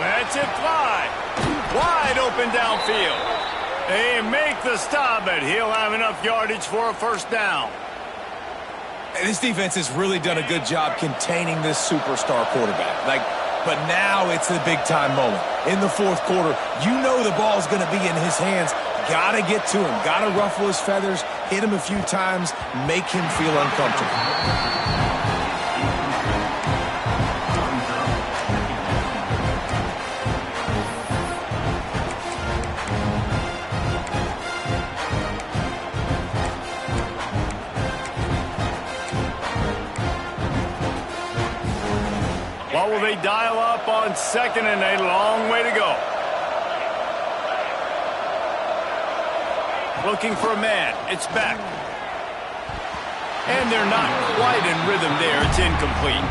Lets it fly. Wide open downfield. They make the stop, but he'll have enough yardage for a 1st down. And this defense has really done a good job containing this superstar quarterback. But now it's the big-time moment. In the 4th quarter, you know the ball's going to be in his hands. Got to get to him. Got to ruffle his feathers, hit him a few times, make him feel uncomfortable. What will they dial up on 2nd and a long way to go? Looking for a man. It's back. And they're not quite in rhythm there. It's incomplete.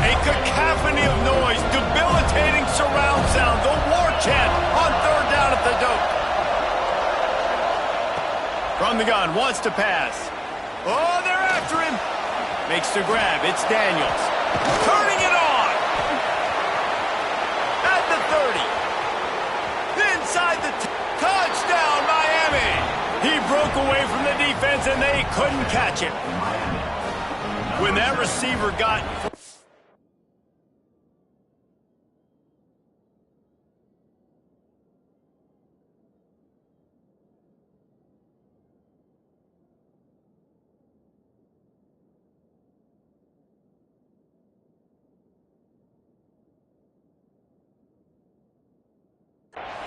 A cacophony of noise. Debilitating surround sound. The war chant on 3rd down at the dope. From the gun, wants to pass. Oh, they're after him. Makes the grab. It's Daniels. Turning it on. At the 30. Inside the touchdown, Miami. He broke away from the defense, and they couldn't catch him. When that receiver got...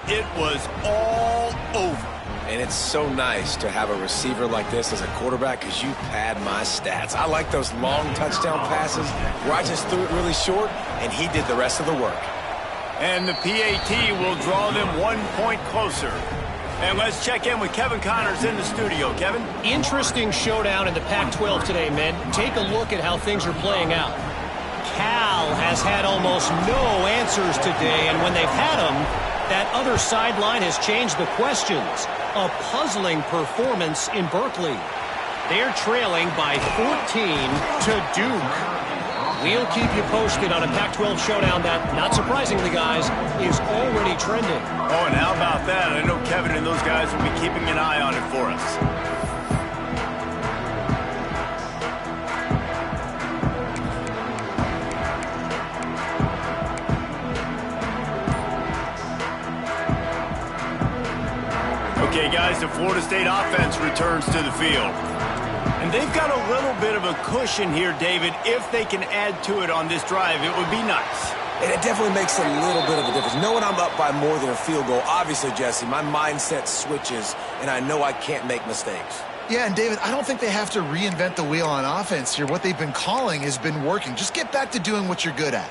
it was all over. And it's so nice to have a receiver like this as a quarterback because you pad my stats. I like those long touchdown passes where I just threw it really short and he did the rest of the work. And the PAT will draw them 1 point closer. And let's check in with Kevin Connors in the studio. Kevin? Interesting showdown in the Pac-12 today, men. Take a look at how things are playing out. Cal has had almost no answers today, and when they've had them, that other sideline has changed the questions. A puzzling performance in Berkeley. They're trailing by 14 to Duke. We'll keep you posted on a Pac-12 showdown that, not surprisingly, guys, is already trending. Oh, and how about that? I know Kevin and those guys will be keeping an eye on it for us. Okay, guys, the Florida State offense returns to the field. And they've got a little bit of a cushion here, David. If they can add to it on this drive, it would be nice. And it definitely makes a little bit of a difference. Knowing I'm up by more than a field goal, obviously, Jesse, my mindset switches, and I know I can't make mistakes. Yeah, and David, I don't think they have to reinvent the wheel on offense here. What they've been calling has been working. Just get back to doing what you're good at.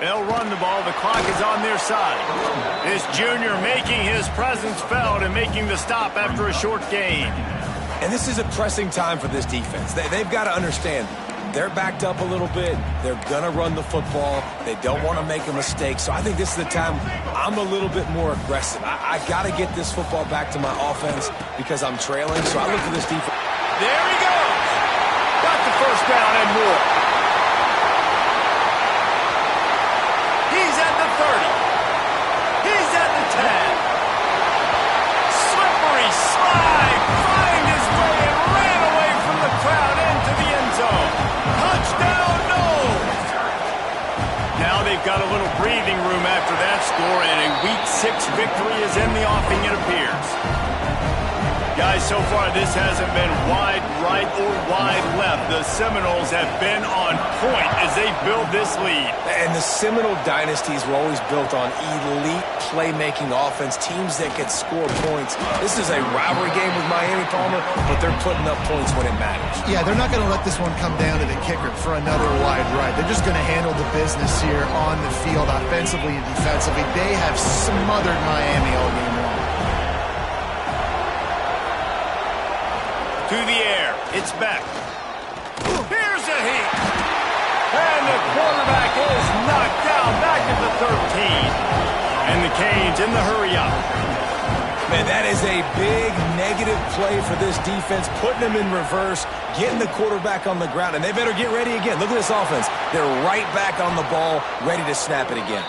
They'll run the ball. The clock is on their side. This junior making his presence felt and making the stop after a short gain. And this is a pressing time for this defense. They've got to understand, they're backed up a little bit. They're going to run the football. They don't want to make a mistake. So I think this is the time I'm a little bit more aggressive. I got to get this football back to my offense because I'm trailing. So I look at this defense. There he goes. Got the first down and more. He's at the 30. He's at the 10. Slippery slide. Find his way and ran away from the crowd into the end zone. Touchdown, no. Now they've got a little breathing room after that score, and a Week 6 victory is in the offing, it appears. Guys, so far this hasn't been wide right or wide left. The Seminoles have been on point as they build this lead. And the Seminole dynasties were always built on elite playmaking offense, teams that could score points. This is a rivalry game with Miami, Palmer, but they're putting up points when it matters. Yeah, they're not going to let this one come down to the kicker for another wide right. They're just going to handle the business here on the field, offensively and defensively. They have smothered Miami all game long. To the air. It's back. Here's a heat. And the quarterback is knocked down back at the 13. And the Canes in the hurry up. Man, that is a big negative play for this defense, putting them in reverse, getting the quarterback on the ground, and they better get ready again. Look at this offense. They're right back on the ball, ready to snap it again.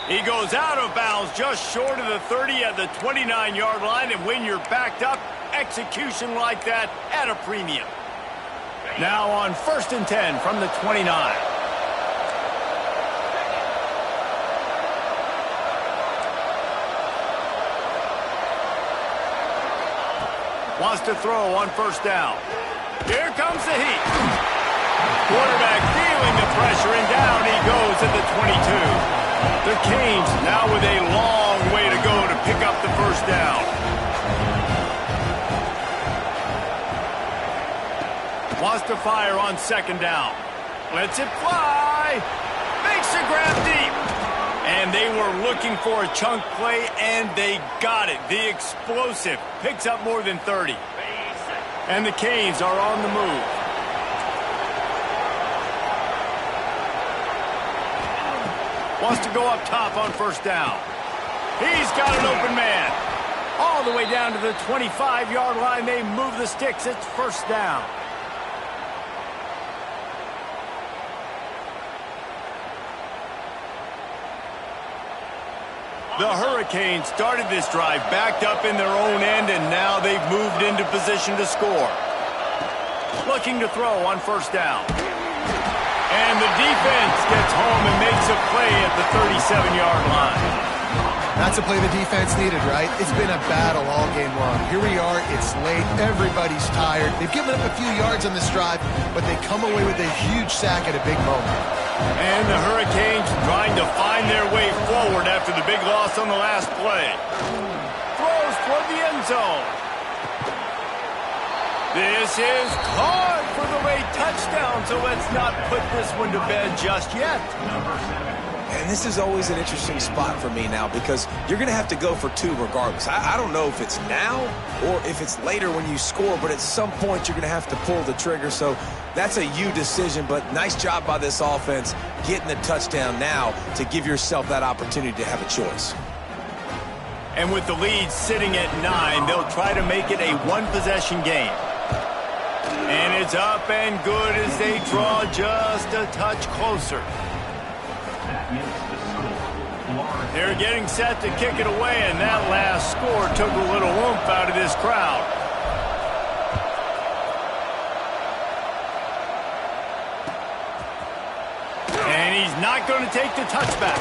He goes out of bounds just short of the 30 at the 29-yard line, and when you're backed up, execution like that at a premium. Now on 1st and 10 from the 29. Wants to throw on 1st down. Here comes the heat. Quarterback feeling the pressure, and down he goes at the 22. The Canes now with a long way to go to pick up the 1st down. Wants to fire on 2nd down. Lets it fly. Makes a grab deep. And they were looking for a chunk play, and they got it. The explosive picks up more than 30. And the Canes are on the move. Wants to go up top on 1st down. He's got an open man. All the way down to the 25-yard line. They move the sticks. It's 1st down. The Hurricanes started this drive backed up in their own end, and now they've moved into position to score. Looking to throw on 1st down. And the defense gets home and makes a play at the 37-yard line. That's a play the defense needed, right? It's been a battle all game long. Here we are. It's late. Everybody's tired. They've given up a few yards on this drive, but they come away with a huge sack at a big moment. And the Hurricanes trying to find their way forward after the big loss on the last play. Throws toward the end zone. This is caught for the late touchdown, so let's not put this one to bed just yet. And this is always an interesting spot for me now because you're going to have to go for two regardless. I don't know if it's now or if it's later when you score, but at some point you're going to have to pull the trigger. So that's a you decision, but nice job by this offense getting the touchdown now to give yourself that opportunity to have a choice. And with the lead sitting at 9, they'll try to make it a one-possession game. And it's up and good as they draw just a touch closer. They're getting set to kick it away, and that last score took a little oomph out of this crowd. And he's not going to take the touchback.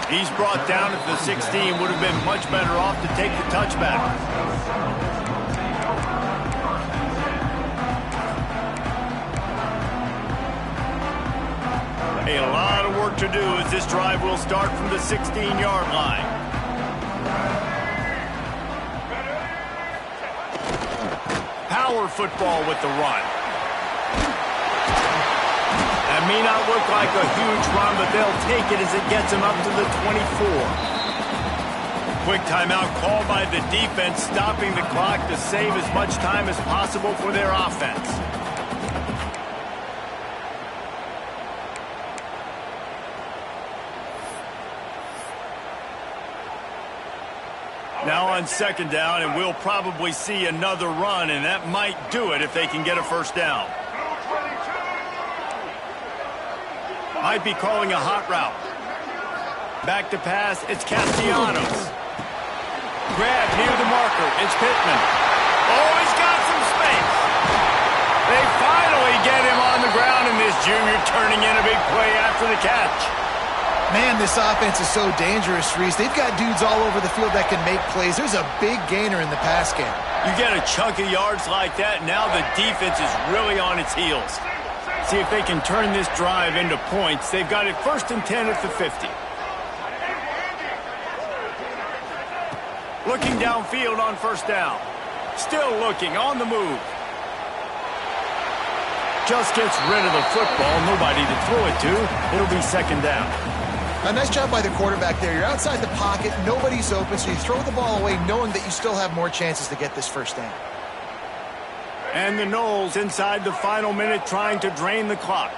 He's brought down at the 16. Would have been much better off to take the touchback. A lot of work to do as this drive will start from the 16-yard line. Power football with the run. That may not look like a huge run, but they'll take it as it gets them up to the 24. Quick timeout called by the defense, stopping the clock to save as much time as possible for their offense. Now on second down, and we'll probably see another run, and that might do it if they can get a first down. Might be calling a hot route. Back to pass, it's Castellanos. Grab near the marker, it's Pittman. Oh, he's got some space. They finally get him on the ground, and this junior turning in a big play after the catch. Man, this offense is so dangerous, Reese. They've got dudes all over the field that can make plays. There's a big gainer in the pass game. You get a chunk of yards like that, now the defense is really on its heels. See if they can turn this drive into points. They've got it 1st and 10 at the 50. Looking downfield on first down. Still looking, on the move. Just gets rid of the football, nobody to throw it to. It'll be second down. A nice job by the quarterback there. You're outside the pocket, nobody's open, so you throw the ball away knowing that you still have more chances to get this first down. And the Noles inside the final minute trying to drain the clock.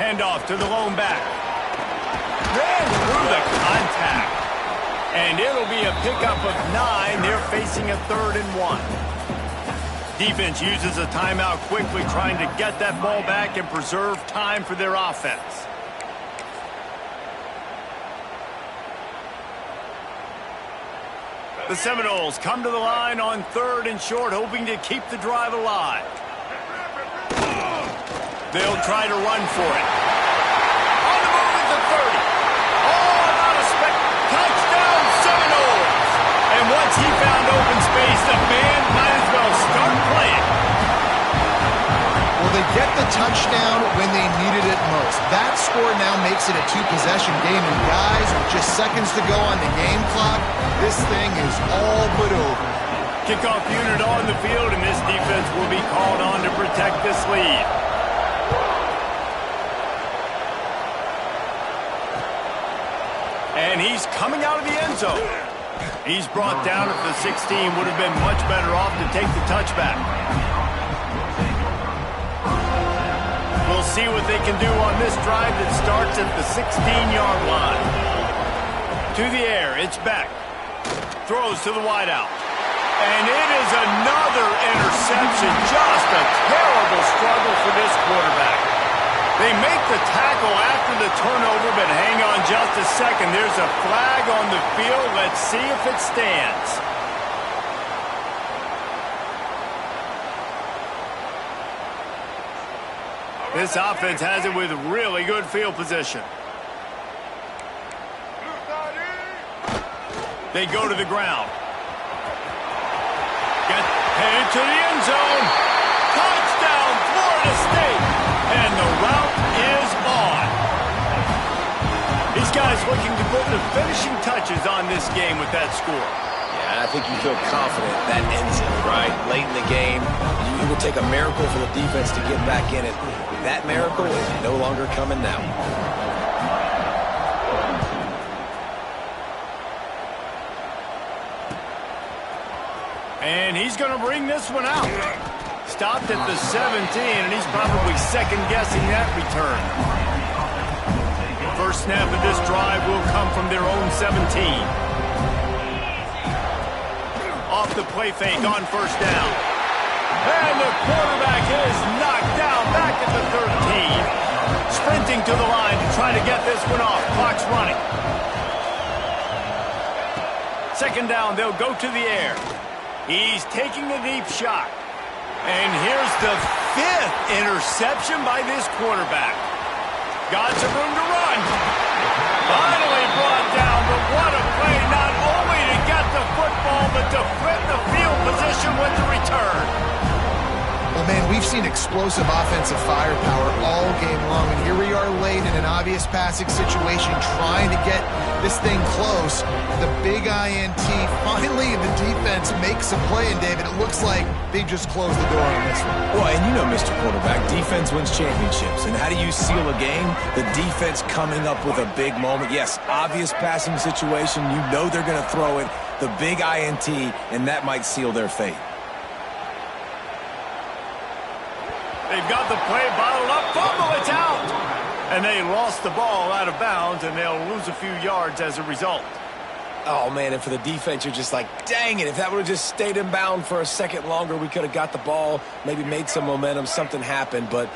Handoff to the lone back. Ran through the contact. And it'll be a pickup of 9. They're facing a 3rd and 1. Defense uses a timeout quickly, trying to get that ball back and preserve time for their offense. The Seminoles come to the line on 3rd and short, hoping to keep the drive alive. They'll try to run for it. On the move at the 30. Oh, not a touchdown, Seminoles! And once he found open space, the band might as well start playing. Well, they get the touchdown when they needed it most. That score now makes it a two-possession game, and guys, with just seconds to go on the game clock, this thing is all but over. Kickoff unit on the field, and this defense will be called on to protect this lead. And he's coming out of the end zone. He's brought down at the 16. Would have been much better off to take the touchback. We'll see what they can do on this drive that starts at the 16-yard line. To the air, it's back. Throws to the wideout. And it is another interception. Just a terrible struggle for this quarterback. They make the tackle after the turnover, but hang on just a second. There's a flag on the field. Let's see if it stands. This offense has it with really good field position. They go to the ground. Get headed to the end zone. Touchdown, Florida State. And the route is on. These guys looking to put the finishing touches on this game with that score. Yeah, I think you feel confident that ends it, right? Late in the game, it would take a miracle for the defense to get back in it. That miracle is no longer coming now. And he's going to bring this one out. Stopped at the 17, and he's probably second-guessing that return. First snap of this drive will come from their own 17. Off the play fake on first down. And the quarterback is knocked down back at the 13. Sprinting to the line to try to get this one off. Clock's running. Second down, they'll go to the air. He's taking a deep shot. And here's the 5th interception by this quarterback. Got some room to run. Finally brought down, but what a play, not only to get the football, but to flip the field position with the return. Well, man, we've seen explosive offensive firepower all game long, and here we are late in an obvious passing situation trying to get this thing close. The big INT, finally the defense makes a play, and David, it looks like they just closed the door on this one. Well, and you know, Mr. Quarterback, defense wins championships. And how do you seal a game? The defense coming up with a big moment. Yes, obvious passing situation. You know they're going to throw it. The big INT, and that might seal their fate. They've got the play bottled up. Fumble, it's out. And they lost the ball out of bounds, and they'll lose a few yards as a result. Oh, man, and for the defense, you're just like, dang it, if that would have just stayed in bound for a second longer, we could have got the ball, maybe made some momentum, something happened, but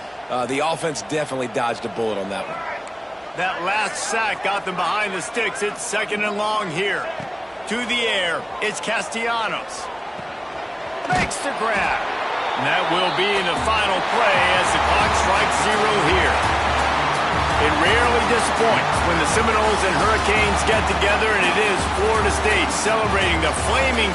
the offense definitely dodged a bullet on that one. That last sack got them behind the sticks. It's second and long here. To the air, it's Castellanos. Makes the grab. And that will be the final play as the clock strikes 0 here. It rarely disappoints when the Seminoles and Hurricanes get together, and it is Florida State celebrating the flaming